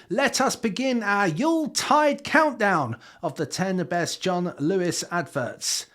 let us begin our Yuletide countdown of the 10 best John Lewis adverts.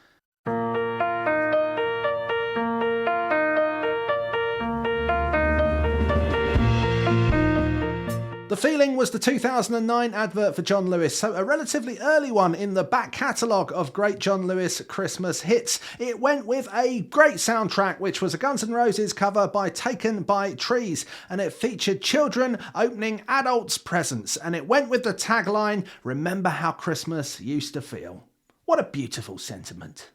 The Feeling was the 2009 advert for John Lewis, so a relatively early one in the back catalogue of great John Lewis Christmas hits. It went with a great soundtrack, which was a Guns N' Roses cover by Taken by Trees, and it featured children opening adults' presents, and it went with the tagline, "Remember how Christmas used to feel." What a beautiful sentiment.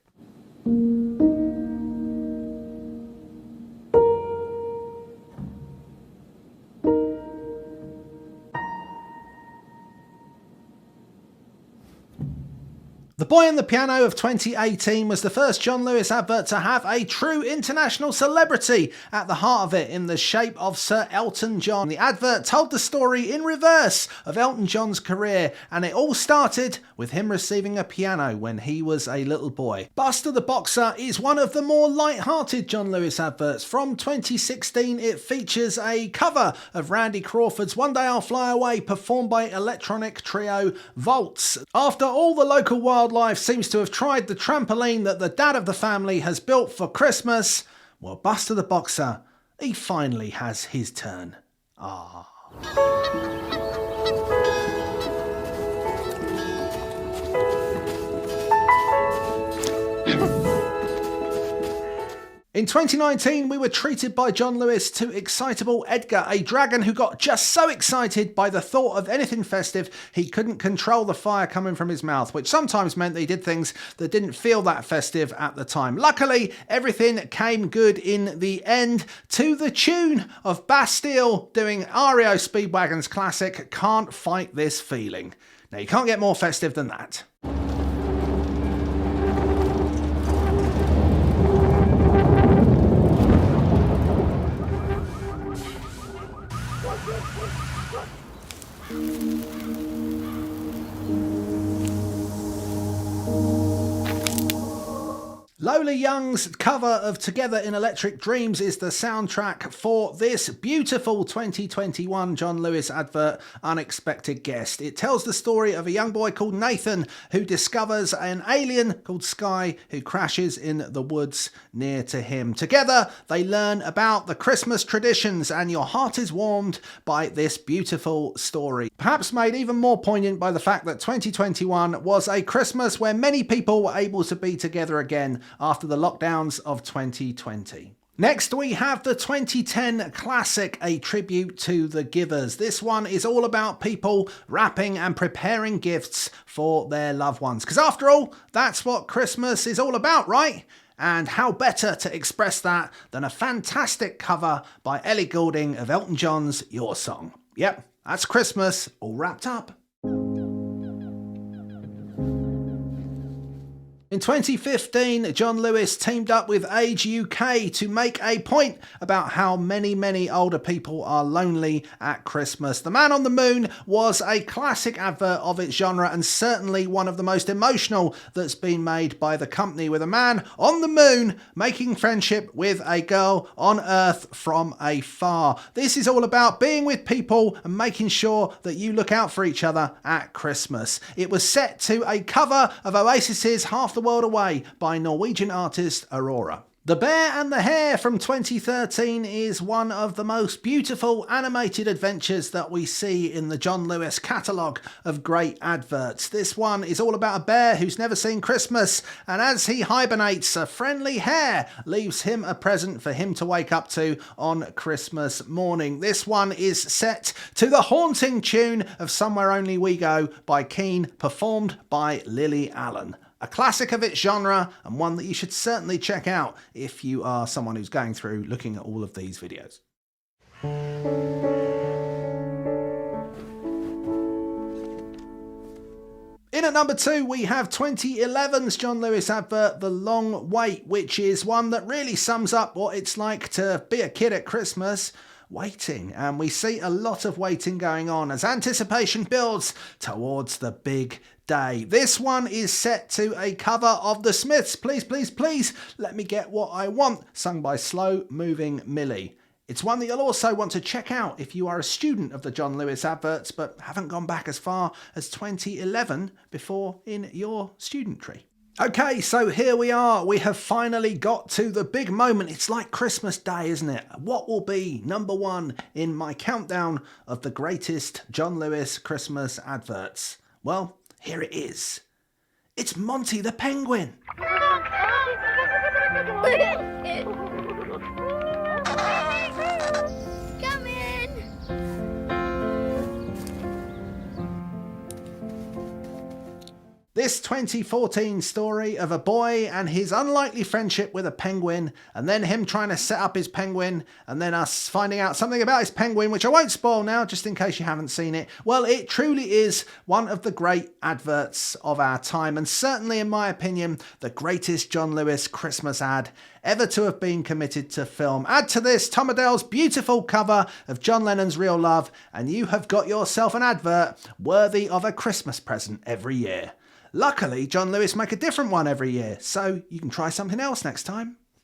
The Boy and the Piano of 2018 was the first John Lewis advert to have a true international celebrity at the heart of it in the shape of Sir Elton John. The advert told the story in reverse of Elton John's career, and it all started with him receiving a piano when he was a little boy. Buster the Boxer is one of the more light-hearted John Lewis adverts. From 2016, it features a cover of Randy Crawford's One Day I'll Fly Away, performed by electronic trio Volts. After all the local wildlife seems to have tried the trampoline that the dad of the family has built for Christmas, well, Buster the Boxer, he finally has his turn. Ah. In 2019, we were treated by John Lewis to Excitable Edgar, a dragon who got just so excited by the thought of anything festive he couldn't control the fire coming from his mouth, which sometimes meant that he did things that didn't feel that festive at the time. Luckily, everything came good in the end, to the tune of Bastille doing REO Speedwagon's classic Can't Fight This Feeling. Now, you can't get more festive than that. Lola Young's cover of Together in Electric Dreams is the soundtrack for this beautiful 2021 John Lewis advert, Unexpected Guest. It tells the story of a young boy called Nathan who discovers an alien called Sky who crashes in the woods near to him. Together, they learn about the Christmas traditions, and your heart is warmed by this beautiful story. Perhaps made even more poignant by the fact that 2021 was a Christmas where many people were able to be together again after the lockdowns of 2020. Next, we have the 2010 classic, A Tribute to the Givers. This one is all about people wrapping and preparing gifts for their loved ones. Because after all, that's what Christmas is all about, right? And how better to express that than a fantastic cover by Ellie Goulding of Elton John's Your Song. Yep, that's Christmas all wrapped up. In 2015, John Lewis teamed up with Age UK to make a point about how many older people are lonely at Christmas. The Man on the Moon was a classic advert of its genre, and certainly one of the most emotional that's been made by the company, with a man on the moon making friendship with a girl on Earth from afar. This is all about being with people and making sure that you look out for each other at Christmas. It was set to a cover of Oasis's Half the World Away by Norwegian artist Aurora. The Bear and the Hare from 2013 is one of the most beautiful animated adventures that we see in the John Lewis catalogue of great adverts. This one is all about a bear who's never seen Christmas, and as he hibernates, a friendly hare leaves him a present for him to wake up to on Christmas morning. This one is set to the haunting tune of Somewhere Only We Go by Keane, performed by Lily Allen. A classic of its genre, and one that you should certainly check out if you are someone who's going through looking at all of these videos. In at number 2, we have 2011's John Lewis advert, The Long Wait, which is one that really sums up what it's like to be a kid at Christmas. Waiting, and we see a lot of waiting going on as anticipation builds towards the big day. This one is set to a cover of The Smiths' Please, Please, Please Let Me Get What I Want, sung by Slow Moving Millie. It's one that you'll also want to check out if you are a student of the John Lewis adverts but haven't gone back as far as 2011 before in your student tree. Okay, so here we are. We have finally got to the big moment. It's like Christmas Day, isn't it? What will be number one in my countdown of the greatest John Lewis Christmas adverts? Well, here it is. It's Monty the Penguin. Come in. This 2014 story of a boy and his unlikely friendship with a penguin, and then him trying to set up his penguin, and then us finding out something about his penguin, which I won't spoil now, just in case you haven't seen it. Well, it truly is one of the great adverts of our time, and certainly, in my opinion, the greatest John Lewis Christmas ad ever to have been committed to film. Add to this Tom Adele's beautiful cover of John Lennon's Real Love, and you have got yourself an advert worthy of a Christmas present every year. Luckily, John Lewis make a different one every year, so you can try something else next time.